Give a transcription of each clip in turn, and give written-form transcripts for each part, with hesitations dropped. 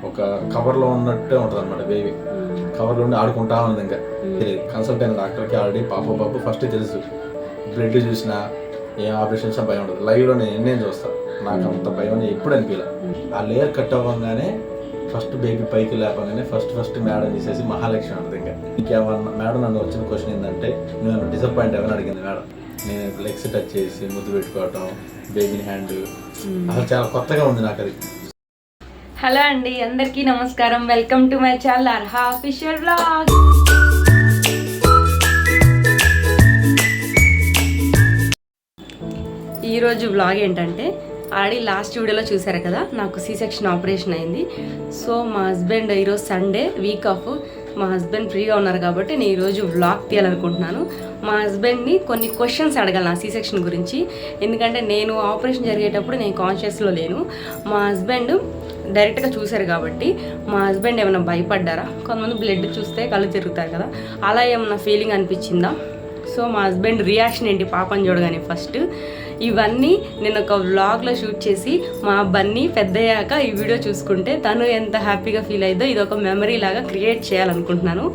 ఒక కవర్లో ఉన్నట్టే ఉంటుంది అనమాట బేబీ. కవర్లో ఉండి ఆడుకుంటా ఉంది. ఇంకా తెలియదు. కన్సల్ట్ అయిన డాక్టర్కి ఆల్రెడీ పాప ఫస్ట్ తెలుసు. బ్లడ్ చూసినా ఏం ఆపరేషన్స్ భయం ఉండదు. లైవ్లో నేను ఎన్నేం చూస్తాను, నాకు అంత భయం ఎప్పుడు అనిపించలే. ఆ లేయర్ కట్ అవ్వగానే ఫస్ట్ బేబీ పైకి లేపగానే ఫస్ట్ మేడం తీసేసి మహాలక్ష్మి ఉంటుంది. ఇంకా ఇంకేమన్నా మేడం నన్ను వచ్చిన క్వశ్చన్ ఏంటంటే, నేను డిసప్పాయింట్ ఏమైనా అడిగింది మేడం. నేను లెగ్స్ టచ్ చేసి ముద్దు పెట్టుకోవటం, బేబీని హ్యాండ్, అసలు చాలా కొత్తగా ఉంది నాకు అది. హలో అండి, అందరికీ నమస్కారం. Welcome to my channel Arha official vlog. ఈరోజు వ్లాగ్ ఏంటంటే, ఆల్రెడీ లాస్ట్ వీడియోలో చూసారు కదా, నాకు సి సెక్షన్ ఆపరేషన్ అయింది. సో మా హస్బెండ్ ఈరోజు సండే వీక్ ఆఫ్, మా హస్బెండ్ ఫ్రీగా ఉన్నారు కాబట్టి నేను ఈరోజు వ్లాగ్ తీయాలనుకుంటున్నాను. మా హస్బెండ్ని కొన్ని క్వశ్చన్స్ అడగాలి నా సి సెక్షన్ గురించి. ఎందుకంటే నేను ఆపరేషన్ జరిగేటప్పుడు నేను కాన్షియస్లో లేను. మా హస్బెండ్ డైరెక్ట్గా చూశారు కాబట్టి మా హస్బెండ్ ఏమైనా భయపడ్డారా? కొంతమంది బ్లడ్ చూస్తే కళ్ళు తిరుగుతారు కదా, అలా ఏమైనా ఫీలింగ్ అనిపించిందా? సో మా హస్బెండ్ రియాక్షన్ ఏంటి పాపని చూడగానే ఫస్ట్, ఇవన్నీ నేను ఒక వ్లాగ్లో షూట్ చేసి మా బన్నీ పెద్దయ్యాక ఈ వీడియో చూసుకుంటే తను ఎంత హ్యాపీగా ఫీల్ అయ్యిందో ఇది ఒక మెమరీ లాగా క్రియేట్ చేయాలనుకుంటున్నాను.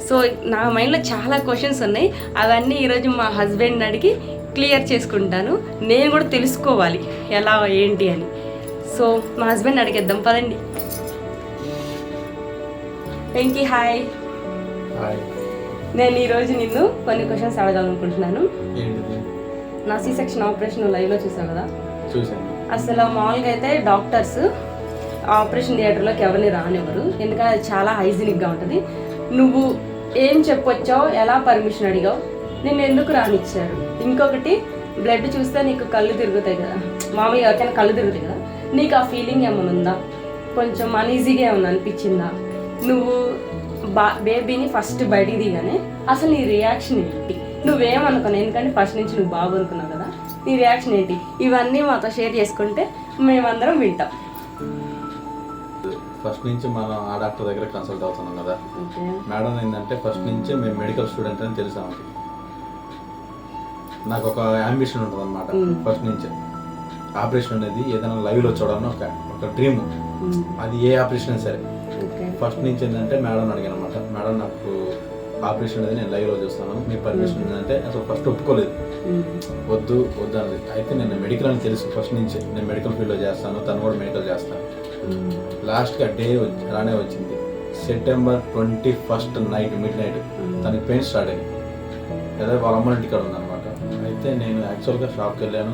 సో నా మైండ్లో చాలా క్వశ్చన్స్ ఉన్నాయి, అవన్నీ ఈరోజు మా హస్బెండ్ని అడిగి క్లియర్ చేసుకుంటాను. నేను కూడా తెలుసుకోవాలి ఎలా ఏంటి అని. సో మా హస్బెండ్ అడిగేద్దాం పదండి. వెంకీ హాయ్. నేను ఈరోజు నిన్ను కొన్ని క్వశ్చన్స్ అడగాలనుకుంటున్నాను. నా సి సెక్షన్ ఆపరేషన్ లైవ్లో చూసావు కదా, అసలు మామూలుగా అయితే డాక్టర్స్ ఆపరేషన్ థియేటర్లోకి ఎవరిని రానివ్వరు, ఎందుకంటే అది చాలా హైజీనిక్గా ఉంటుంది. నువ్వు ఏం చెప్పొచ్చావు, ఎలా పర్మిషన్ అడిగావు, నిన్ను ఎందుకు రానిచ్చారు? ఇంకొకటి, బ్లడ్ చూస్తే నీకు కళ్ళు తిరుగుతాయి కదా, మామూలుగా ఎవరికైనా కళ్ళు తిరుగుతాయి కదా, నీకు ఆ ఫీలింగ్ ఏమైనా ఉందా? కొంచెం అనీజీగా ఏమైనా అనిపించిందా? నువ్వు బేబీని ఫస్ట్ బయటికి దిగానే అసలు నీ రియాక్షన్ ఏంటి? నువ్వేమనుకున్నావు? ఎందుకంటే ఫస్ట్ నుంచి నువ్వు బాబు అనుకున్నావు కదా, నీ రియాక్షన్ ఏంటి? ఇవన్నీ మాతో షేర్ చేసుకుంటే మేమందరం వింటాం. ఫస్ట్ నుంచి మనం ఆ డాక్టర్ దగ్గర కన్సల్ట్ అవుతున్నాం కదా మేడం. ఏంటంటే ఫస్ట్ నుంచి మేము మెడికల్ స్టూడెంట్ అని తెలుసు ఆమెకి. నాకు ఒక అంబిషన్ ఉంటుంది అనమాట ఫస్ట్ నుంచి. ఆపరేషన్ అనేది ఏదైనా లైవ్లో చూడాలని ఒక డ్రీమ్. అది ఏ ఆపరేషన్ సరే. ఫస్ట్ నుంచి ఏంటంటే మేడం అడిగాను అనమాట, మేడం నాకు ఆపరేషన్ అనేది నేను లైవ్లో చూస్తాను, మీ పర్మిషన్ ఏంటంటే అసలు ఫస్ట్ ఒప్పుకోలేదు, వద్దు అన్నది. అయితే నేను మెడికల్ అని తెలుసు ఫస్ట్ నుంచి, నేను మెడికల్ ఫీల్డ్లో చేస్తాను, తను కూడా మెడికల్ చేస్తాను. లాస్ట్గా డే రానే వచ్చింది. సెప్టెంబర్ 21 నైట్ మిడ్ నైట్ తనకి పెయిన్ స్టార్ట్ అయ్యింది. అదే వాళ్ళ అమ్మ ఇంటికాడ ఉందన్నమాట. అయితే నేను యాక్చువల్గా షాప్కి వెళ్ళాను.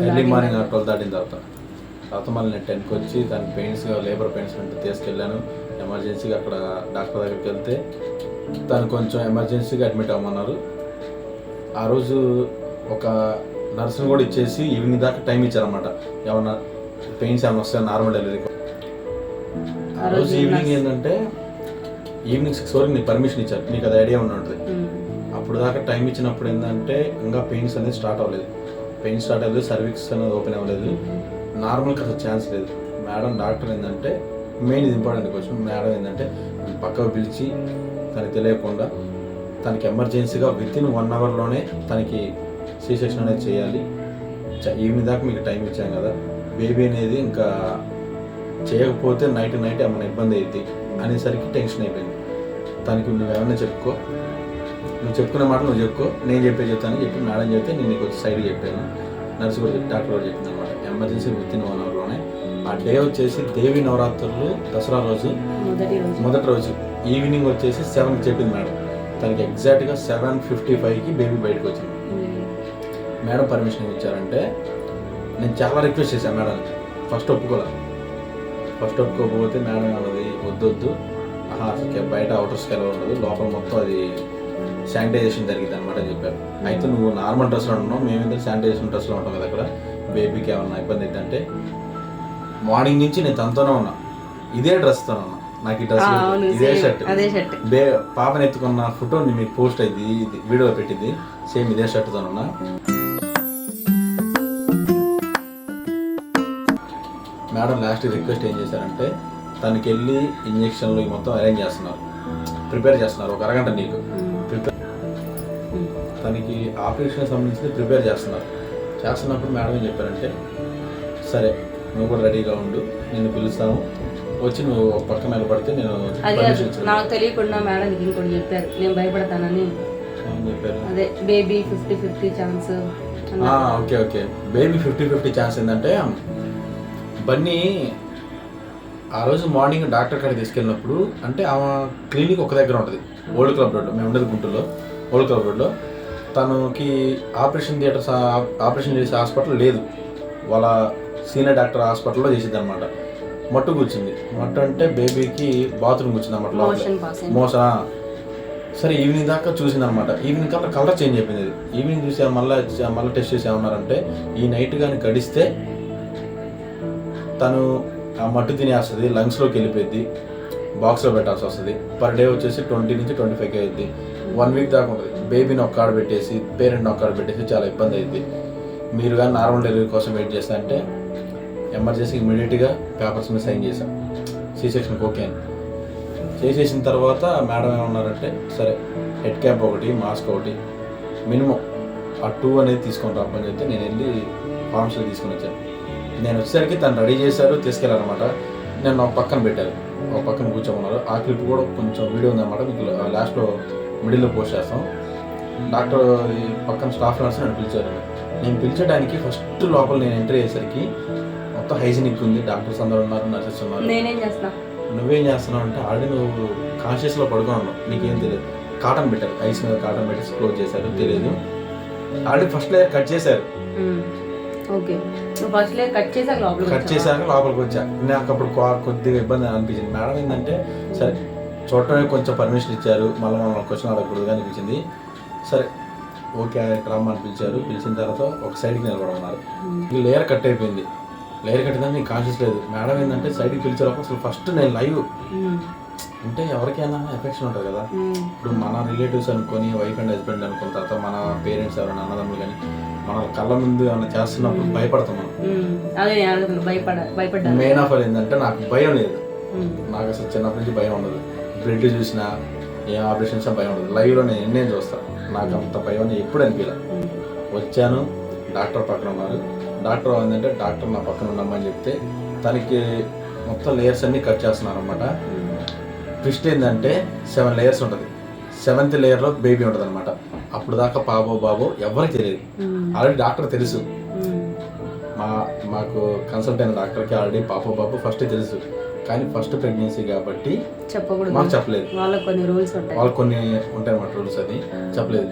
ఎర్లీ మార్నింగ్ 12 దాటిన తర్వాత మళ్ళీ నేను 10కి వచ్చి దాని పెయిన్స్, లేబర్ పెయిన్స్ అంటే తీసుకెళ్ళాను. ఎమర్జెన్సీగా అక్కడ డాక్టర్ దగ్గరికి వెళ్తే తను కొంచెం ఎమర్జెన్సీగా అడ్మిట్ అవ్వమన్నారు. ఆ రోజు ఒక నర్సుని కూడా ఇచ్చేసి ఈవినింగ్ దాకా టైం ఇచ్చారన్నమాట. ఏమన్నా పెయిన్స్ ఏమైనా వస్తాయి నార్మల్ డెలివరీకి. ఆ రోజు ఈవినింగ్ ఏంటంటే ఈవినింగ్ 6 వరకు నీకు పర్మిషన్ ఇచ్చారు, నీకు అది ఐడియా ఉంటుంది. అప్పుడు దాకా టైం ఇచ్చినప్పుడు ఏంటంటే ఇంకా పెయిన్స్ అనేది స్టార్ట్ అవ్వలేదు, సర్విక్స్ అనేది ఓపెన్ అవ్వలేదు, నార్మల్గా అసలు ఛాన్స్ లేదు. మేడం డాక్టర్ ఏంటంటే మెయిన్ ఇది ఇంపార్టెంట్ క్వశ్చన్. మేడం ఏంటంటే పక్కకు పిలిచి తనకి తెలియకుండా తనకి ఎమర్జెన్సీగా వితిన్ 1 అవర్లోనే తనకి సి సెక్షన్ అనేది చేయాలి, ఈవినింగ్ దాకా మీకు టైం ఇచ్చాం కదా, బేబీ అనేది ఇంకా చేయకపోతే నైట్ ఏమైనా ఇబ్బంది అవుతుంది అనేసరికి టెన్షన్ అయిపోయింది. తనకి నువ్వేమన్నా చెప్పుకో, నువ్వు చెప్పుకునే మాట నువ్వు చెప్పుకో, నేను చెప్తాను చెప్పి మేడం చెప్తే నేను నీకు వచ్చి సైడ్కి చెప్పాను. నర్సు కూడా డాక్టర్ కూడా చెప్పింది అనమాట, ఎమర్జెన్సీ వితిన్ 1 అవర్లోనే. ఆ డే వచ్చేసి దేవి నవరాత్రులు దసరా రోజు మొదటి రోజు ఈవినింగ్ వచ్చేసి 7కి చెప్పింది మేడం. తనకి ఎగ్జాక్ట్గా 7:55కి బేబీ బయటకు వచ్చింది. మేడం పర్మిషన్ ఇచ్చారంటే నేను చాలా రిక్వెస్ట్ చేశాను మేడం. ఫస్ట్ ఒప్పుకోకపోతే మేడం అన్నది వద్దు, అసలు బయట అవుటర్స్కి ఎలా ఉండదు, లోపల మొత్తం అది శానిటైజేషన్ జరిగింది అనమాట అని చెప్పారు. అయితే నువ్వు నార్మల్ డ్రెస్లో ఉన్నావు, మేమైతే శానిటైజేషన్ డ్రెస్లో ఉంటాం కదా అక్కడ, బేబీకి ఏమన్నా ఇబ్బంది ఏంటంటే మార్నింగ్ నుంచి నేను తనతోనే ఉన్నా, ఇదే డ్రెస్తో ఉన్నా, నాకు ఈ డ్రెస్ ఇదే షర్ట్, పాపని ఎత్తుకున్న ఫోటో మీకు పోస్ట్ అయింది, వీడియోలో పెట్టింది, సేమ్ ఇదే షర్ట్తో ఉన్నా. మేడం లాస్ట్ రిక్వెస్ట్ ఏం చేశారంటే తనకి వెళ్ళి ఇంజక్షన్లు మొత్తం అరేంజ్ చేస్తున్నారు, ప్రిపేర్ చేస్తున్నారు, ఒక అరగంట నీకు తనకి ఆపరేషన్ సంబంధించి ప్రిపేర్ చేస్తున్నప్పుడు మేడం ఏం చెప్పారంటే, సరే నువ్వు కూడా రెడీగా ఉండు, నిన్ను పిలుస్తాను, వచ్చి నువ్వు ఒక పక్కన నిలబడితే నేను అది permission ఇచ్చాను. నాకు తెలియకుండా మేడంకి ఇంకోటి చెప్పారు, నేను భయపడతానని. ఏం చెప్పారు? అదే baby 50-50 chance. Okay okay. Baby 50-50 chance ఏంటంటే బన్నీ ఆ రోజు మార్నింగ్ డాక్టర్ కాడికి తీసుకెళ్ళినప్పుడు, అంటే ఆమె క్లినిక్ ఒక దగ్గర ఉంటుంది, ఓల్డ్ క్లబ్ రోడ్లో. మేము ఉండేది గుంటూరులో, ఓల్డ్ క్లబ్ రోడ్లో. తనకి ఆపరేషన్ థియేటర్స్, ఆపరేషన్ చేసే హాస్పిటల్ లేదు, వాళ్ళ సీనియర్ డాక్టర్ హాస్పిటల్లో చేసేది అనమాట. మట్టు కూర్చుంది. మట్టు అంటే బేబీకి బాత్రూమ్ కూర్చుంది అన్నమాట, మోషన్. సరే ఈవినింగ్ దాకా చూసింది అనమాట. ఈవినింగ్ కల్లా కలర్ చేంజ్ అయిపోయింది. ఈవినింగ్ చూసి మళ్ళీ టెస్ట్ చేసి ఏమన్నారంటే, ఈ నైట్ కానీ గడిస్తే తను ఆ మట్టు తినేస్తుంది, లంగ్స్లోకి వెళ్ళిపోయింది, బాక్స్లో పెట్టాల్సి వస్తుంది. పర్ డే వచ్చేసి 20 నుంచి 25 అయింది. 1 వీక్ దాకా ఉంటుంది. బేబీని ఒక్కడ పెట్టేసి పేరెంట్ని ఒక్కడ పెట్టేసి చాలా ఇబ్బంది అయింది. మీరు కానీ నార్మల్ డెలివరీ కోసం వెయిట్ చేస్తా అంటే ఎమర్జెన్సీ ఇమీడియట్గా పేపర్స్ మీద సైన్ చేశాం, సి సెక్షన్కి ఓకే అని. చేసేసిన తర్వాత మేడం ఏమన్నారంటే, సరే హెడ్ క్యాప్ ఒకటి, మాస్క్ ఒకటి, మినిమం ఆ 2 అనేది తీసుకొని రామని చెప్తే నేను వెళ్ళి ఫార్మ్స్లో తీసుకొని వచ్చాను. నేను వచ్చేసరికి తను రెడీ చేశారు, తీసుకెళ్ళారనమాట. నేను ఒక పక్కన పెట్టారు, ఒక పక్కన కూర్చోమన్నారు. ఆ క్లిప్ కూడా కొంచెం వీడియో ఉందన్నమాట, మీకు లాస్ట్లో మిడిల్లో పోస్ట్ చేస్తాం. డాక్టర్ పక్కన స్టాఫ్ నర్స్ నన్ను పిలిచారు. నేను పిలిచడానికి ఫస్ట్ లోపల నేను ఎంట్రీ అయ్యేసరికి మొత్తం హైజీనిక్ ఉంది, డాక్టర్స్ అందరూ ఉన్నారు, నర్సెస్ ఉన్నారు. నేనేం చేస్తా, నువ్వేం చేస్తున్నావు అంటే ఆల్రెడీ నువ్వు కాన్షియస్లో పడుకొని ఉన్నావు, నీకేం తెలియదు. కాటన్ పెట్టారు, ఐస్ మీద కాటన్ పెట్టి క్లోజ్ చేశారు, తెలియదు. ఆల్రెడీ ఫస్ట్ లేయర్ కట్ చేశారు. ఓకే, నువ్వు ఫస్ట్ లేయర్ కట్ చేశాక లోపలికి వచ్చా. నాకు అప్పుడు కొద్దిగా ఇబ్బంది అనిపించింది. మేడం ఏంటంటే, సరే చూడటానికి కొంచెం పర్మిషన్ ఇచ్చారు, మళ్ళీ మనం క్వశ్చన్ అడగకూడదుగా అనిపించింది. సరే ఓకే రమ్మ అని పిలిచారు. పిలిచిన తర్వాత ఒక సైడ్కి నిలబడమన్నారు. ఈ లేయర్ కట్ అయిపోయింది. లేయర్ కట్టిందని నీకు కాన్షియస్ లేదు. మేడం ఏంటంటే సైడ్కి పిలిచేటప్పుడు అసలు ఫస్ట్ నేను లైవ్ అంటే ఎవరికైనా ఎఫెక్షన్ ఉంటుంది కదా. ఇప్పుడు మన రిలేటివ్స్ అనుకొని, వైఫ్ అండ్ హస్బెండ్ అనుకున్న తర్వాత మన పేరెంట్స్ ఎవరైనా అన్నదమ్ములు కానీ మన కళ్ళ ముందు ఏమైనా చేస్తున్నప్పుడు భయపడతాం మనం. మెయిన్ ఆఫ్ ఆల్ ఏంటంటే నాకు భయం లేదు. నాకు అసలు చిన్నప్పటి నుంచి భయం ఉండదు. బ్లడ్ చూసినా ఏ ఆపరేషన్స్ భయం ఉండదు. లైవ్లో నేను ఎన్నేం చూస్తాను, నాకు అంత భయం ఎప్పుడు అనిపించలే. వచ్చాను, డాక్టర్ పక్కన ఉన్నారు. డాక్టర్ ఏంటంటే డాక్టర్ నా పక్కన ఉండమని చెప్తే తనకి మొత్తం లేయర్స్ అన్నీ కట్ చేస్తున్నారు అనమాట. ట్విస్ట్ ఏంటంటే 7 లేయర్స్ ఉంటుంది. 7th లేయర్లో బేబీ ఉంటుంది అనమాట. అప్పుడు దాకా బాబో ఎవరికి తెలియదు. ఆల్రెడీ డాక్టర్ తెలుసు, మాకు కన్సల్ట్ అయిన డాక్టర్కి ఆల్రెడీ బాబు ఫస్ట్ తెలుసు. కానీ ఫస్ట్ ప్రెగ్నెన్సీ కాబట్టి మాకు చెప్పలేదు. వాళ్ళకి కొన్ని ఉంటాయి అన్నమాట రూల్స్, అది చెప్పలేదు.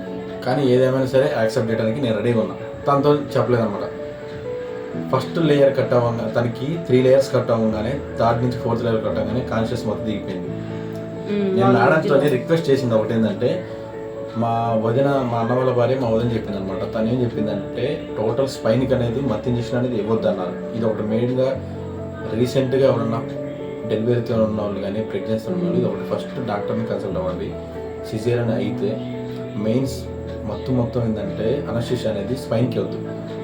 కానీ ఏదేమైనా సరే యాక్సెప్ట్ చేయడానికి నేను రెడీగా ఉన్నా. తనతో చెప్పలేదు అనమాట. ఫస్ట్ లేయర్ కట్ అవ్వగానే తనకి 3 లేయర్స్ కట్ అవ్వగానే 3rd నుంచి 4th లేయర్ కట్ అవ్వగానే కాన్షియస్ మొత్తం దిగిపోయింది. నేను మేడంతో రిక్వెస్ట్ చేసింది ఒకటి ఏంటంటే, మా అన్న వాళ్ళ భార్య మా వదిన చెప్పింది అనమాట. తను ఏం చెప్పిందంటే టోటల్ స్పైన్కి అనేది మత్తు ఇంజెక్షన్ అనేది ఇవ్వద్దు అన్నారు. ఇది ఒకటి మెయిన్గా రీసెంట్గా ఎవరన్నా డెలివరీతో ఉన్న వాళ్ళు కానీ ప్రెగ్నెన్సీ ఉన్న వాళ్ళు ఇది ఒకటి ఫస్ట్ డాక్టర్ని కన్సల్ట్ అవ్వండి. సిజేరియన్ అయితే మెయిన్స్ మొత్తం ఏంటంటే అనస్థీషియా అనేది స్పైన్కి వద్దు.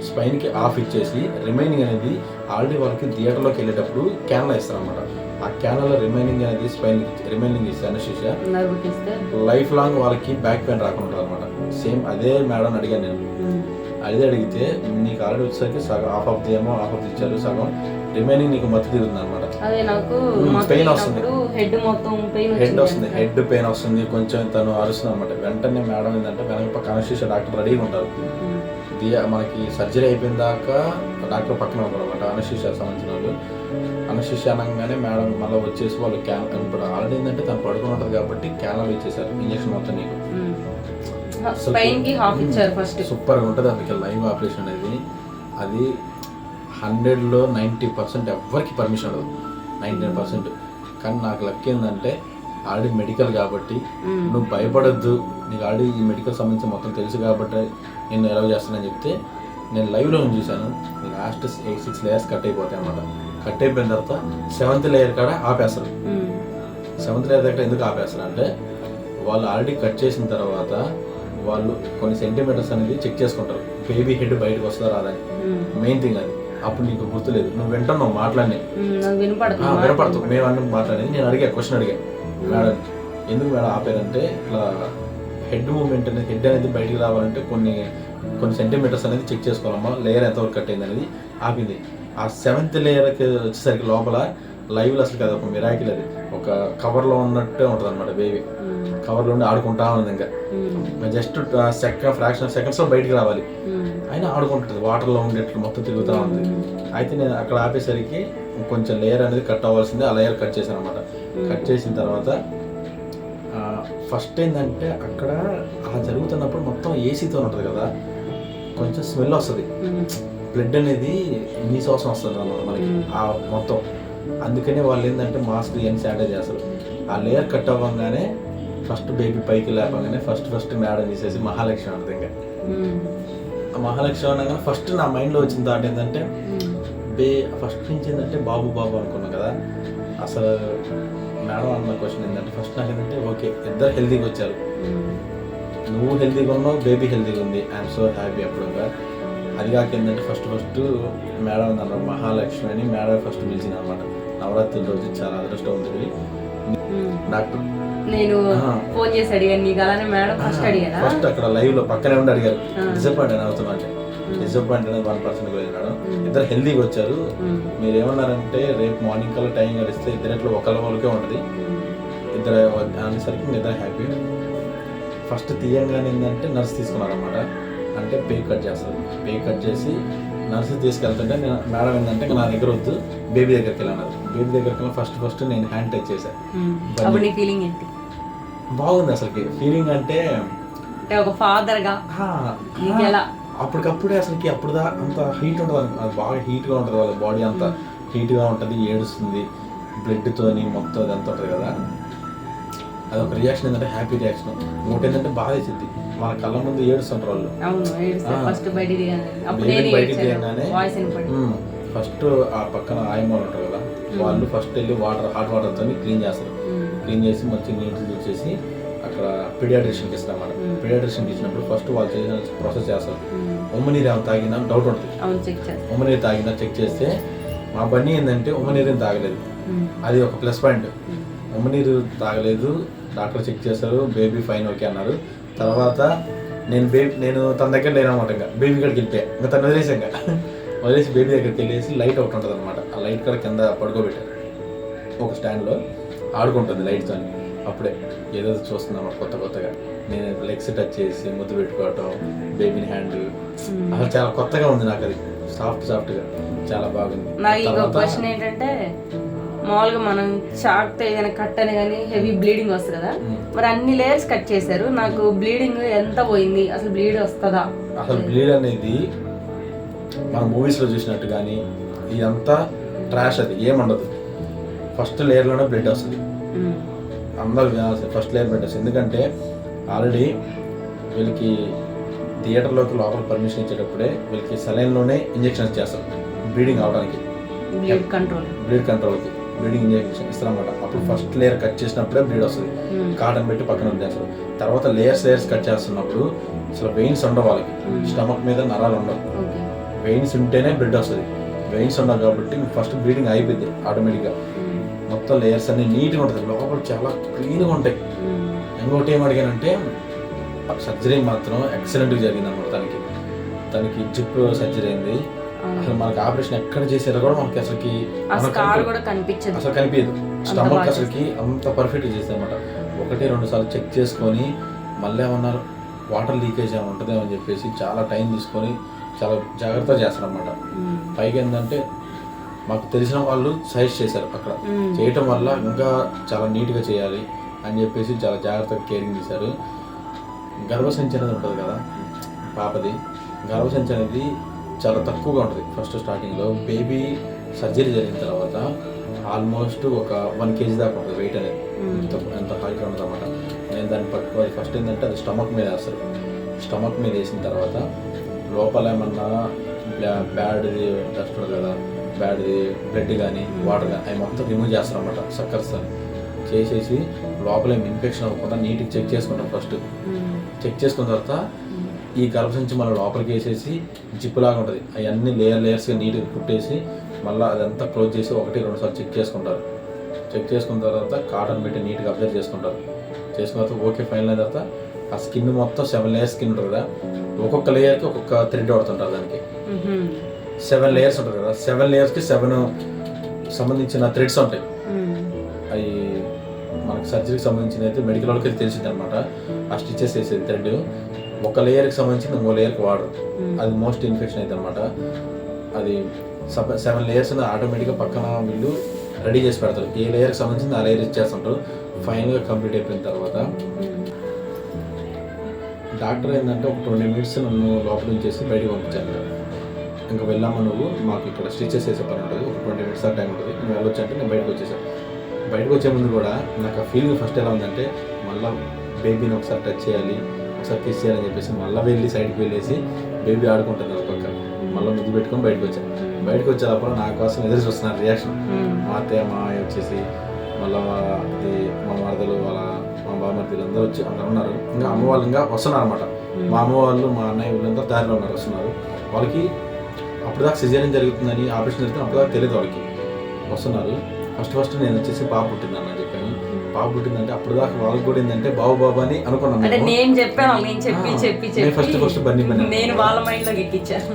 స్పైన్కి ఆఫ్ ఇచ్చేసి రిమైనింగ్ అనేది ఆల్రెడీ వాళ్ళకి థియేటర్లోకి వెళ్ళేటప్పుడు క్యాన్లా ఇస్తారనమాట. ఆ క్యాన్లో రిమైనింగ్ అనేది స్పైన్ రిమైనింగ్ ఇస్తే అనస్థీషియా లైఫ్ లాంగ్ వాళ్ళకి బ్యాక్ పెయిన్ రాకుండా అనమాట. సేమ్ అదే మేడం అడిగాను నేను. అదే అడిగితే నీకు ఆల్రెడీ వచ్చేసరికి సగం హాఫ్ ఆఫ్ ది ఇచ్చారు, సగం రిమైనింగ్ నీకు మత్తు తిరుగుతుంది అనమాట. పెయిన్ వస్తుంది, హెడ్ పెయిన్ వస్తుంది, కొంచెం తను అరుస్తుంది అనమాట. వెంటనే మేడం ఏంటంటే వెనక పక్క అనస్థీషియా డాక్టర్ రెడీగా ఉంటారు. మనకి సర్జరీ అయిపోయిన దాకా డాక్టర్ పక్కన ఉంటారు అనమాట, అనస్థీషియా సంబంధించిన వాళ్ళు. అనస్థీషియా అనగానే మేడం మళ్ళీ వచ్చేసి వాళ్ళు క్యాన్ ఇప్పుడు ఆల్రెడీ ఏంటంటే తను పడుకుని ఉంటుంది కాబట్టి క్యాన్లో ఇచ్చేసారు ఇంజక్షన్ మొత్తం. నీకు సూపర్గా ఉంటుంది. అందుకే లైవ్ ఆపరేషన్ అనేది అది 100లో 90% ఎవరికి పర్మిషన్ ఉండదు, 99%. కానీ నాకు లక్ ఏంటంటే ఆల్రెడీ మెడికల్ కాబట్టి నువ్వు భయపడద్దు, నీకు ఆల్రెడీ ఈ మెడికల్ సంబంధించి మొత్తం తెలుసు కాబట్టి నేను ఎలా చేస్తానని చెప్తే నేను లైవ్లో చూశాను. లాస్ట్ 6 లేయర్స్ కట్ అయిపోతాయి అన్నమాట. కట్ అయిపోయిన తర్వాత 7th లేయర్ కాడ ఆపేస్తారు. 7th లేయర్ దగ్గర ఎందుకు ఆపేస్తారు అంటే వాళ్ళు ఆల్రెడీ కట్ చేసిన తర్వాత వాళ్ళు కొన్ని సెంటీమీటర్స్ అనేది చెక్ చేసుకుంటారు, బేబీ హెడ్ బయటకు వస్తుందా రాదని. మెయిన్ థింగ్ అది. అప్పుడు నీకు గుర్తులేదు, నువ్వు వింటున్నావు మాట్లాడి వినపడతావు. మేము అన్న మాట్లాడేది నేను క్వశ్చన్ అడిగా మేడం, ఎందుకు మేడం ఆపారంటే ఇట్లా హెడ్ మూమెంట్ అనేది హెడ్ అనేది బయటికి రావాలంటే కొన్ని సెంటీమీటర్స్ అనేది చెక్ చేసుకోవాలమ్మా, లేయర్ ఎంతవరకు కట్ అయింది అనేది ఆపింది. ఆ 7th లేయర్కి వచ్చేసరికి లోపల లైవ్లో అసలు అది ఒక మిరాకిల్, అది ఒక కవర్లో ఉన్నట్టే ఉంటుంది అనమాట. బేబీ కవర్లో ఉండి ఆడుకుంటా ఉంది, ఇంకా జస్ట్ ఫ్రాక్షన్ ఆఫ్ సెకండ్స్లో బయటికి రావాలి, అయినా ఆడుకుంటుంది, వాటర్లో ఉండేట్లు మొత్తం తిరుగుతూ ఉంది. అయితే నేను అక్కడ ఆపేసరికి కొంచెం లేయర్ అనేది కట్ అవ్వాల్సిందే, ఆ లేయర్ కట్ చేశాను అనమాట. కట్ చేసిన తర్వాత ఫస్ట్ ఏంటంటే అక్కడ జరుగుతున్నప్పుడు మొత్తం ఏసీతో ఉంటుంది కదా, కొంచెం స్మెల్ వస్తుంది, బ్లడ్ అనేది నీసవసం వస్తుంది అన్నమాట మనకి ఆ మొత్తం. అందుకనే వాళ్ళు ఏంటంటే మాస్క్ ఇవన్నీ శానిటైజ్ చేస్తారు. ఆ లేయర్ కట్ అవ్వగానే ఫస్ట్ బేబీ పైకి లేపగానే ఫస్ట్ మేడం తీసేసి మహాలక్ష్మి అంటుంది. ఇంకా ఆ మహాలక్ష్మి అనగానే ఫస్ట్ నా మైండ్లో వచ్చిన థాట్ ఏంటంటే ఫస్ట్ నుంచి ఏంటంటే బాబు అనుకున్నాం కదా. అసలు మేడం అన్న క్వశ్చన్ ఏంటంటే ఫస్ట్ నాకు ఏంటంటే ఓకే ఇద్దరు హెల్తీగా వచ్చారు, నువ్వు హెల్తీగా ఉన్నావు, బేబీ హెల్తీగా ఉంది, ఐఎమ్ సో హ్యాపీ. అప్పుడు అది కాక ఏంటంటే ఫస్ట్ మేడం అన్నారు మహాలక్ష్మి అని, మేడం ఫస్ట్ పిలిచింది అనమాట. నవరాత్రి రోజు చాలా అదృష్టం ఉంటుంది. డాక్టర్ నేను ఫోన్ చేసి అడిగాను నీకు, అలానే మేడం ఫస్ట్ అక్కడ లైవ్ లో పక్కనే ఉండి అడిగారు, డిసప్పాయింట్ అని అవుతున్నా అంటే. డిసప్పాయింట్ అనేది 1% కూడా మేడం, ఇద్దరు హెల్తీగా వచ్చారు, మీరు ఏమన్నారంటే రేపు మార్నింగ్ కల్లా టైం కలిస్తే ఇద్దరు ఒకళ్ళకే ఉంటుంది, ఇద్దరు అనేసరికి ఇద్దరు హ్యాపీ. ఫస్ట్ తీయంగానే ఏంటంటే నర్స్ తీసుకున్నారనమాట, అంటే పేక్ కట్ చేస్తారు. పేక్ కట్ చేసి నర్సు తీసుకెళ్తుంటే నేను మేడం ఏంటంటే నా దగ్గర వద్దు బేబీ దగ్గరికి వెళ్ళాను. బేబీ దగ్గరికి వెళ్ళి ఫస్ట్ నేను హ్యాండ్ టచ్ చేశాను. ఫీలింగ్ ఏంటి? బాగుంది అసలుకి ఫీలింగ్, అంటే ఒక ఫాదర్గా అప్పటికప్పుడే అసలుకి అప్పుడుదా అంత హీట్ ఉంటుంది, అది బాగా హీట్గా ఉంటుంది, వాళ్ళ బాడీ అంతా హీట్గా ఉంటుంది, ఏడుస్తుంది, బ్లడ్తోని మొత్తం అది అంత ఉంటుంది కదా. అదొక రియాక్షన్ ఏంటంటే హ్యాపీ రియాక్షన్. ఇంకోటి ఏంటంటే బాధ వేసింది, మన కళ్ళ ముందు ఏడుస్తుంటారు వాళ్ళు. బయటికి తీయగానే ఫస్ట్ ఆ పక్కన ఆయమ్మలు ఉంటారు కదా, వాళ్ళు ఫస్ట్ వెళ్ళి హాట్ వాటర్తో క్లీన్ చేస్తారు. క్లీన్ చేసి మంచిగా నీట్గా చూసేసి అక్కడ పీడియాట్రిషియన్కి ఇస్తారు అన్నమాట. పీడియాట్రిషియన్కి ఇచ్చినప్పుడు ఫస్ట్ వాళ్ళు చేసిన ప్రాసెస్ చేస్తారు. ఉమ్మనీరు ఏమైనా తాగినా డౌట్ ఉంటుంది, ఉమ్మనీరు తాగినా చెక్ చేస్తే మా బన్నీ ఏంటంటే ఉమ్మనీరు తాగలేదు, అది ఒక ప్లస్ పాయింట్. ఉమ్మనీరు డాక్టర్ చెక్ చేశారు, బేబీ ఫైన్ ఓకే అన్నారు. తర్వాత నేను తన దగ్గర లేనమాట, ఇంకా బేబీ కాడికి వెళ్ళిపోయా, ఇంకా తను వదిలేసి బేబీ దగ్గరికి వెళ్ళేసి లైట్ ఒకటి ఉంటుంది అనమాట, ఆ లైట్ కాడ కింద పడుకోబెట్టారు ఒక స్టాండ్లో, ఆడుకుంటుంది లైట్తో. అప్పుడే ఏదో చూస్తున్నాం కొత్తగా, నేను లెగ్స్ టచ్ చేసి ముద్దు పెట్టుకోవటం, బేబీని హ్యాండ్, అసలు చాలా కొత్తగా ఉంది నాకు, అది సాఫ్ట్గా చాలా బాగుంది. నాకు ఇంకో క్వశ్చన్ ఏంటంటే, మామూలుగా మనం చాక్తో ఏదైనా కట్ అని కానీ హెవీ బ్లీడింగ్ వస్తుంది కదా, మరి అన్ని లేయర్స్ కట్ చేశారు, నాకు బ్లీడింగ్ ఎంత పోయింది, అసలు బ్లీడ్ వస్తుందా? అసలు బ్లీడ్ అనేది మన మూవీస్లో చూసినట్టు కానీ ఇదంతా ట్రాష్, అది ఏముండదు. ఫస్ట్ లేయర్లోనే బ్లడ్ వస్తుంది, అందరూ ఫస్ట్ లేయర్ బ్లడ్ వస్తుంది. ఎందుకంటే ఆల్రెడీ వీళ్ళకి థియేటర్లోకి లోపల పర్మిషన్ ఇచ్చేటప్పుడే వీళ్ళకి సెలైన్లోనే ఇంజెక్షన్స్ చేస్తారు బ్లీడింగ్ అవడానికి, బ్లీడ్ కంట్రోల్కి బ్లీడింగ్ ఇంజెక్షన్ ఇస్తారన్నమాట. అప్పుడు ఫస్ట్ లేయర్ కట్ చేసినప్పుడే బ్లీడ్ వస్తుంది, కాటన్ పెట్టి పక్కన వదిలేస్తారు. తర్వాత లేయర్స్ కట్ చేస్తున్నప్పుడు అసలు వెయిన్స్ ఉండవు వాళ్ళకి, స్టమక్ మీద నరాలు ఉండవు, వెయిన్స్ ఉంటేనే బ్లడ్ వస్తుంది. వెయిన్స్ ఉండవు కాబట్టి ఫస్ట్ బ్లీడింగ్ అయిపోయింది ఆటోమేటిక్గా. మొత్తం లేయర్స్ అన్ని నీట్గా ఉంటుంది, లోపల చాలా క్లీన్గా ఉంటాయి. ఇంకోటి ఏం అడిగానంటే సర్జరీ మాత్రం ఎక్సలెంట్గా జరిగింది అన్నమాట. తనకి జిప్ సర్జరీ అయింది, అసలు మనకి ఆపరేషన్ ఎక్కడ చేసారో కూడా మనకి అసలు కనిపించదు. స్టమక్ అసలుకి అంత పర్ఫెక్ట్గా చేశారు అనమాట. 1-2 సార్లు చెక్ చేసుకొని మళ్ళీ ఏమన్నారు వాటర్ లీకేజ్ ఏమి ఉంటుందేమో అని చెప్పేసి చాలా టైం తీసుకొని చాలా జాగ్రత్తగా చేస్తారనమాట. పైగా ఏంటంటే మాకు తెలిసిన వాళ్ళు సజెస్ట్ చేశారు అక్కడ చేయటం వల్ల ఇంకా చాలా నీట్గా చేయాలి అని చెప్పేసి చాలా జాగ్రత్తగా కేరింగ్ చేశారు. గర్భసంచి అనేది ఉంటుంది కదా పాపది, గర్భసంచి అనేది చాలా తక్కువగా ఉంటుంది ఫస్ట్ స్టార్టింగ్లో. బేబీ సర్జరీ జరిగిన తర్వాత ఆల్మోస్ట్ ఒక 1 kg దాకా ఉంటుంది వెయిట్ అనేది, ఎంత హైట్ ఉంటుంది అన్నమాట. నేను దాన్ని పట్టుకోవాలి. ఫస్ట్ ఏంటంటే అది స్టమక్ మీద వేస్తారు. స్టమక్ మీద వేసిన తర్వాత లోపల ఏమన్నా బ్యాడ్ది డస్ట్ ఉంటుంది కదా, బ్యాడ్ది బ్లడ్ కానీ వాటర్ కానీ అవి మొత్తం రిమూవ్ చేస్తారు అన్నమాట. సక్కర్స్ చేసేసి లోపల ఏమి ఇన్ఫెక్షన్ అవ్వకుండా నీట్గా చెక్ చేసుకుంటాం. ఫస్ట్ చెక్ చేసుకున్న తర్వాత ఈ గర్భసంచి మళ్ళీ లోపలికి వేసేసి జిప్పులాగా ఉంటుంది, అవన్నీ లేయర్స్గా నీట్గా కుట్టేసి మళ్ళీ అదంతా క్లోజ్ చేసి 1-2 సార్లు చెక్ చేసుకుంటారు. చెక్ చేసుకున్న తర్వాత కాటన్ పెట్టి నీట్గా అబ్జర్వ్ చేసుకుంటారు. చేసుకున్న తర్వాత ఓకే ఫైనల్ అయిన తర్వాత ఆ స్కిన్ మొత్తం 7 లేయర్స్ స్కిన్ ఉంటుంది కదా, ఒక్కొక్క లేయర్కి ఒక్కొక్క థ్రెడ్ పడుతుంటారు దానికి. 7 లేయర్స్ ఉంటుంది కదా, 7 లేయర్స్కి 7 సంబంధించిన థ్రెడ్స్ ఉంటాయి. అవి మనకు సర్జరీకి సంబంధించిన అయితే మెడికల్ వాళ్ళకి తెలిసింది అనమాట. ఆ స్టిచెస్ వేసేది థ్రెడ్ ఒక లేయర్కి సంబంధించి ఇంకో లేయర్కి వాడరు, అది మోస్ట్ ఇన్ఫెక్షన్ అయితే అనమాట. అది 7 లేయర్స్ ఆటోమేటిక్గా పక్కన వీళ్ళు రెడీ చేసి పెడతారు. ఏ లేయర్కి సంబంధించి ఆ లేయర్ ఇచ్చేస్తుంటారు. ఫైనల్గా కంప్లీట్ అయిపోయిన తర్వాత డాక్టర్ ఏంటంటే ఒక 20 మినిట్స్ నన్ను లోపల ఉంచేసి బయటకు పంపించాను. ఇంకా వెళ్ళామా నువ్వు, మాకు ఇక్కడ స్టిచెస్ వేసే పని ఉంటుంది, ఒక 20 మినిట్స్ టైం ఉంటుంది, నువ్వు వెళ్ళొచ్చు అంటే నేను బయటకు వచ్చేసాను. బయటకు వచ్చే ముందు కూడా నాకు ఆ ఫీలింగ్ ఫస్ట్ ఎలా ఉందంటే మళ్ళీ బేబీని ఒకసారి టచ్ చేయాలి, ఒకసారి కిస్ చేయాలని చెప్పేసి మళ్ళీ వెళ్ళి సైడ్కి వెళ్ళేసి బేబీ ఆడుకుంటుంది ఒక పక్క, మళ్ళీ ముద్దు పెట్టుకొని బయటకు వచ్చాను. బయటకు వచ్చేటప్పుడు నా కోసం ఎదురు చూస్తున్నారు రియాక్షన్. మా అత్తయ్య మా వచ్చేసి మళ్ళీ మా మరదలు వాళ్ళ మా బామర్దీలు అందరూ వచ్చి అందరూ ఉన్నారు. ఇంకా అమ్మ వాళ్ళు ఇంకా వస్తున్నారు అనమాట. మా అమ్మ వాళ్ళు మా అన్నయ్య వీళ్ళంతా దారిలో ఉన్నారు, వస్తున్నారు. వాళ్ళకి అప్పుడు దాకా సిజేరియన్ జరుగుతుందని, ఆపరేషన్ జరుగుతుంది అప్పుడు దాకా తెలియదు వాళ్ళకి. వస్తున్నారు. ఫస్ట్ నేను వచ్చేసి పాప పుట్టిందని చెప్పాను. పాప పుట్టిందంటే అప్పుడు దాకా వాళ్ళకి కూడా ఏంటంటే బాబు అని అనుకున్నాను. నేను చెప్పాను, నేను చెప్పి ఫస్ట్ బన్నీ నేను వాళ్ళ మైండ్లోకి ఎక్కించాను.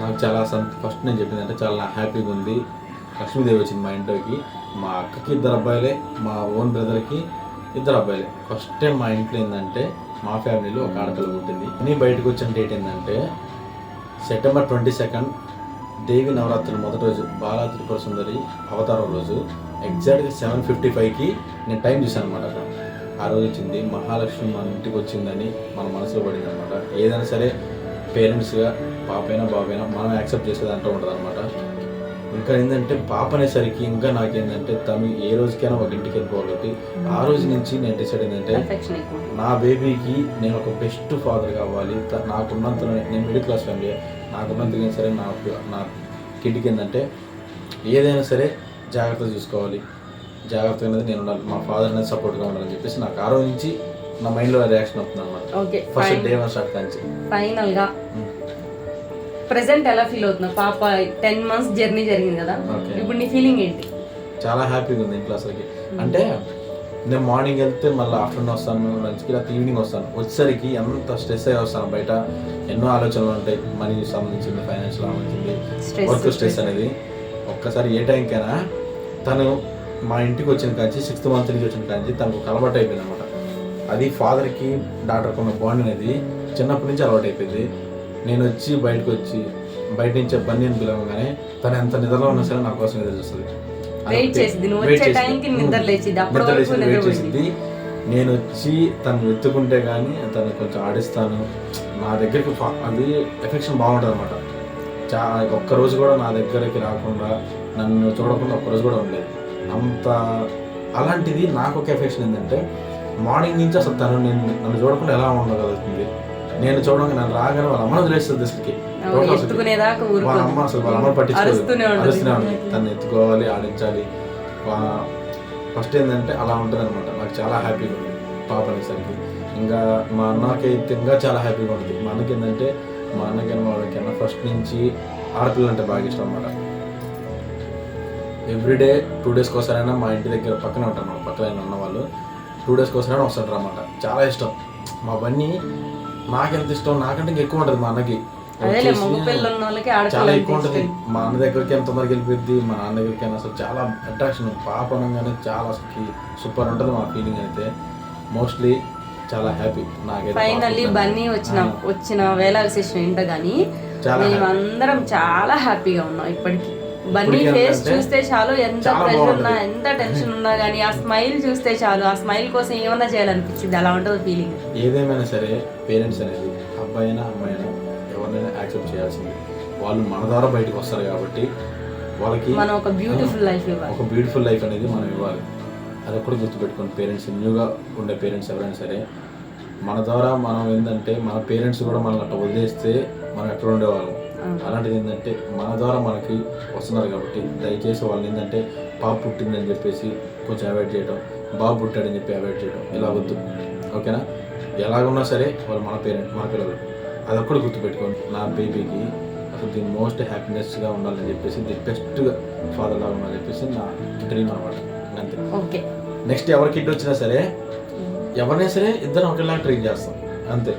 నాకు చాలా ఫస్ట్ నేను చెప్పిందంటే చాలా హ్యాపీగా ఉంది. లక్ష్మీదేవి వచ్చింది మా ఇంట్లోకి. మా అక్కకి 2 అబ్బాయిలే, మా ఓన్ బ్రదర్కి 2 అబ్బాయిలే. ఫస్ట్ టైం మా ఇంట్లో ఏంటంటే మా ఫ్యామిలీలో ఒక ఆడపిల్ల పుట్టింది. నేను బయటకు వచ్చిన డేట్ ఏంటంటే సెప్టెంబర్ 22 దేవి నవరాత్రులు మొదటి రోజు, బాలా త్రిపుర సుందరి అవతారం రోజు. ఎగ్జాక్ట్గా 7:55కి నేను టైం చూశాను అనమాట. అక్కడ ఆ రోజు వచ్చింది మహాలక్ష్మి మన ఇంటికి వచ్చిందని మన మనసులో పడింది అనమాట. ఏదైనా సరే పేరెంట్స్గా పాపైనా బాబైనా మనం యాక్సెప్ట్ చేసేది అంటూ ఉంటుంది అనమాట. ఇంకా ఏంటంటే పాప అనేసరికి ఇంకా నాకేంటంటే తను ఏ రోజుకైనా ఒక ఇంటికి వెళ్ళిపోవాలి. ఆ రోజు నుంచి నేను డిసైడ్ ఏంటంటే నా బేబీకి నేను ఒక బెస్ట్ ఫాదర్ కావాలి. నాకున్నంత, నేను మిడిల్ క్లాస్ ఫ్యామిలీ, నాకున్నంతగా సరే నా కిడ్కి ఏంటంటే ఏదైనా సరే జాగ్రత్తగా చూసుకోవాలి, జాగ్రత్తగా అనేది నేను ఉండాలి, మా ఫాదర్ అనేది సపోర్ట్గా ఉండాలని చెప్పేసి నాకు ఆ రోజు నుంచి నా మైండ్లో రియాక్షన్ అవుతుంది అనమాట. ఫస్ట్ డే 1 స్టార్ట్ కానీ ఫైనల్గా ప్రెసెంట్ ఎలా ఫీల్ అవుతున్నావు? పాప 10 months జర్నీ జరిగింది కదా, ఇప్పుడు నీ ఫీలింగ్ ఏంటి? చాలా హ్యాపీగా ఉంది ఇంట్లో అసలుకి. అంటే నేను మార్నింగ్ వెళ్తే మళ్ళీ ఆఫ్టర్నూన్ వస్తాను, లంచ్కి లేకపోతే ఈవినింగ్ వస్తాను. వచ్చేసరికి ఎంత స్ట్రెస్ అయ్యి వస్తాను. బయట ఎన్నో ఆలోచనలు ఉంటాయి, మనీ సంబంధించింది, ఫైనాన్షియల్ సంబంధించింది, వర్క్ స్ట్రెస్ అనేది. ఒక్కసారి ఏ టైంకైనా తను మా ఇంటికి వచ్చిన కాంచి 6th month నుంచి వచ్చిన కాంచి తనకు అలవాటు అయిపోయింది అనమాట. అది ఫాదర్కి డాక్టర్కి ఉన్న బాండ్ అనేది చిన్నప్పటి నుంచి అలవాటు అయిపోయింది. నేను వచ్చి బయటకు వచ్చి బయట నుంచి బన్నీ అని పిలవగానే తను ఎంత నిద్రలో ఉన్నా సరే నా కోసం ఎదురు చూస్తుంది. వెయిట్ చేసింది. నేను వచ్చి తను ఎత్తుకుంటే కానీ తను కొంచెం ఆడిస్తాను. నా దగ్గరికి అది ఎఫెక్షన్ బాగుంటుంది అనమాట. ఒక్కరోజు కూడా నా దగ్గరికి రాకుండా నన్ను చూడకుండా ఒక్కరోజు కూడా ఉండేది. అంత అలాంటిది నాకు ఒక ఎఫెక్షన్ ఏంటంటే మార్నింగ్ నుంచి అసలు తను నన్ను చూడకుండా ఎలా ఉండగలుగుతుంది. నేను చూడగా నన్ను రాగానే వాళ్ళ అమ్మను వదిలేస్తుంది దృష్టికి. వాళ్ళ అమ్మ అసలు వాళ్ళ అమ్మను పట్టించుకోవాలి, అరుస్తూనే ఉంది. తను ఎత్తుకోవాలి, ఆడించాలి. ఫస్ట్ ఏంటంటే అలా ఉంటుంది అనమాట. నాకు చాలా హ్యాపీగా ఉంది పాప అనేసరికి. ఇంకా మా అన్నకి అయితే ఇంకా చాలా హ్యాపీగా ఉంటుంది. మా అన్నకి ఏంటంటే మా అన్నకైనా వాళ్ళకైనా ఫస్ట్ నుంచి ఆడపిల్లలు అంటే బాగా ఇష్టం అనమాట. ఎవ్రీడే 2 days ఒకసారైనా మా ఇంటి దగ్గర పక్కనే ఉంటారు, మా పక్కన ఉన్న వాళ్ళు 2 days ఒకసారైనా వస్తుంటారు అన్నమాట. చాలా ఇష్టం మా బన్నీ. నాకెంత ఇష్టం, నాకంటే ఇంకా ఎక్కువ ఉంటుంది మా అన్నకి. చాలా ఎక్కువ ఉంటుంది. మా అన్న దగ్గరికి ఎంత తొందరగా వెళ్ళిపోద్ది, మా నాన్న దగ్గరికి అయినా అసలు చాలా అట్రాక్షన్. పాప అనగానే చాలా సూపర్ ఉంటుంది మా ఫీలింగ్ అయితే. మోస్ట్లీ చాలా హ్యాపీ నాకైతే. ఫైనల్లీ బన్నీ వచ్చిన వేళ విశేషం ఏంటో కానీ మేమందరం చాలా హ్యాపీగా ఉన్నాం ఇప్పటికి. బన్నీ ఫేస్ చూస్తే చాలు, ఎంత ప్రెషర్ ఉన్నా ఎంత టెన్షన్ ఉన్నా కానీ ఆ స్మైల్ చూస్తే చాలు, ఆ స్మైల్ కోసం ఏమన్నా చేయాలనిపించింది. అలా ఉంటుంది ఫీలింగ్. ఏదేమైనా సరే పేరెంట్స్ అనేది అబ్బాయి అయినా అమ్మాయి అయినా ఎవరినైనా యాక్సెప్ట్ చేయాల్సింది. వాళ్ళు మన ద్వారా బయటకు వస్తారు కాబట్టి వాళ్ళకి మనం ఒక బ్యూటిఫుల్ లైఫ్ ఇవ్వాలి. ఒక బ్యూటిఫుల్ లైఫ్ అనేది మనం ఇవ్వాలి. అది ఒక్కటి గుర్తుపెట్టుకోండి. పేరెంట్స్ న్యూగా ఉండే పేరెంట్స్ ఎవరైనా సరే మన ద్వారా మనం ఏంటంటే మన పేరెంట్స్ కూడా మనల్ని అట్లా వదిలేస్తే మనం ఎక్కడ ఉండేవాళ్ళం. అలాంటిది ఏంటంటే మన ద్వారా మనకి వస్తున్నారు కాబట్టి దయచేసి వాళ్ళని ఏంటంటే పాప పుట్టిందని చెప్పేసి కొంచెం అవాయిడ్ చేయడం, బాబు పుట్టాడని చెప్పి అవాయిడ్ చేయడం ఇలా వద్దు. ఓకేనా? ఎలాగున్నా సరే వాళ్ళు మన పేరెంట్, మన పిల్లలు. అదొక్కటి గుర్తుపెట్టుకోండి. నా బేబీకి అసలు ది మోస్ట్ హ్యాపీనెస్గా ఉండాలని చెప్పేసి, ది బెస్ట్గా ఫాదర్ లాగా ఉండాలని చెప్పేసి నా డ్రీమ్ అనమాట. అంతే. ఓకే. నెక్స్ట్ ఎవరి కిడ్ వచ్చినా సరే ఎవరినైనా సరే ఇద్దరం ఒకేలా ట్రీట్ చేస్తాం అంతే.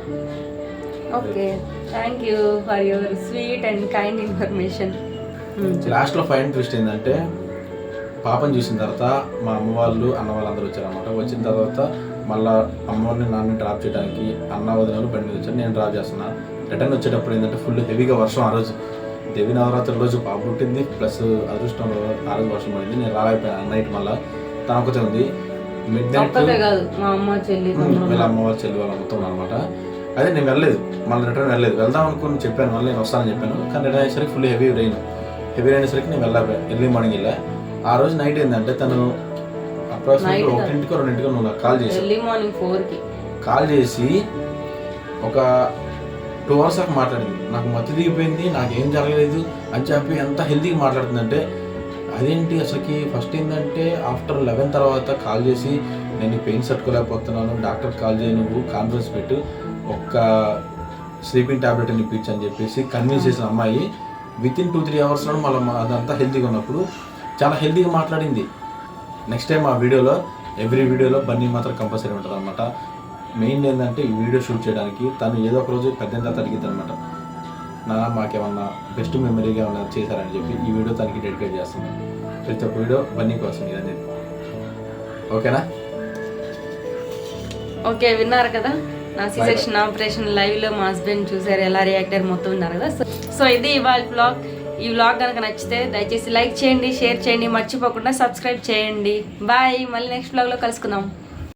Okay, thank you for your sweet and kind information. లాస్ట్లో ఫైన్ ట్విస్ట్ ఏంటంటే పాపని చూసిన తర్వాత మా అమ్మ వాళ్ళు అన్న వాళ్ళందరూ వచ్చారన్నమాట. వచ్చిన తర్వాత మళ్ళీ అమ్మ వాళ్ళని నాన్న డ్రాప్ చేయడానికి అన్న వదిన బండి మీద వచ్చారు, నేను డ్రాప్ చేస్తున్నా. రిటర్న్ వచ్చేటప్పుడు ఏంటంటే ఫుల్ హెవీగా వర్షం. ఆ రోజు దేవి నవరాత్రి రోజు పాప పుట్టింది, ప్లస్ అదృష్టంలో ఆ రోజు వర్షం పడింది. నేను రాలేకపోయాను నైట్. మళ్ళీ తన ఒకతే ఉంది. మిడ్ నైట్ కాదు, మా అమ్మ చెల్లి వీళ్ళ అమ్మ వాళ్ళ చెల్లి వాళ్ళ మొత్తం అనమాట. అదే నేను వెళ్ళలేదు, మళ్ళీ రిటర్న్ వెళ్ళలేదు. వెళ్దాం అనుకుని చెప్పాను, మళ్ళీ నేను వస్తానని చెప్పాను. కానీ రిటర్న్ అయ్యేసరికి ఫుల్ హెవీ అయినసరికి నేను వెళ్ళాను. ఎర్లీ మార్నింగ్ వెళ్ళా. ఆ రోజు నైట్ ఏంటంటే తను అప్రాక్సిమేట్లీ 1-2 నువ్వు నాకు కాల్ చేసి ఎర్లీ మార్నింగ్ 4కి కాల్ చేసి ఒక 2 hours దాకా మాట్లాడింది. నాకు మత్తు దిగిపోయింది, నాకేం జరగలేదు అని చెప్పి ఎంత హెల్తీగా మాట్లాడుతుందంటే అదేంటి అసలుకి. ఫస్ట్ ఏంటంటే ఆఫ్టర్ 11 తర్వాత కాల్ చేసి నేను పెయిన్స్ తట్టుకోలేకపోతున్నాను, డాక్టర్ కాల్ చేయి, నువ్వు కాన్ఫరెన్స్ పెట్టు, ఒక్క స్లీపింగ్ ట్యాబ్లెట్ అని ఇప్పించు అని చెప్పేసి కన్విన్స్ చేసిన అమ్మాయి వితిన్ 2-3 అవర్స్లో మళ్ళీ అదంతా హెల్తీగా ఉన్నప్పుడు చాలా హెల్తీగా మాట్లాడింది. నెక్స్ట్ టైం ఆ వీడియోలో ఎవ్రీ వీడియోలో బన్నీ మాత్రం కంపల్సరీ ఉంటుంది అనమాట. మెయిన్ ఏంటంటే ఈ వీడియో షూట్ చేయడానికి తను ఏదో ఒక రోజు పెద్ద తర్వాత అడిగింది అనమాట, మాకేమన్నా బెస్ట్ మెమరీగా ఏమన్నా చేశారని చెప్పి ఈ వీడియో తనకి డెడికేట్ చేస్తున్నాను. ప్రతి ఒక్క వీడియో బన్నీ కోసం ఇదన్నీ. ఓకేనా? ఓకే, విన్నారు కదా నా సి సెక్షన్ ఆపరేషన్ లైవ్లో మా హస్బెండ్ చూసారు, ఎలా రియాక్ట్ అయ్యారు మొత్తం విన్నారు కదా. సో ఇది ఇవాళ వ్లాగ్. ఈ వ్లాగ్ కనుక నచ్చితే దయచేసి లైక్ చేయండి, షేర్ చేయండి, మర్చిపోకుండా సబ్స్క్రైబ్ చేయండి. బాయ్, మళ్ళీ నెక్స్ట్ వ్లాగ్లో కలుసుకుందాం.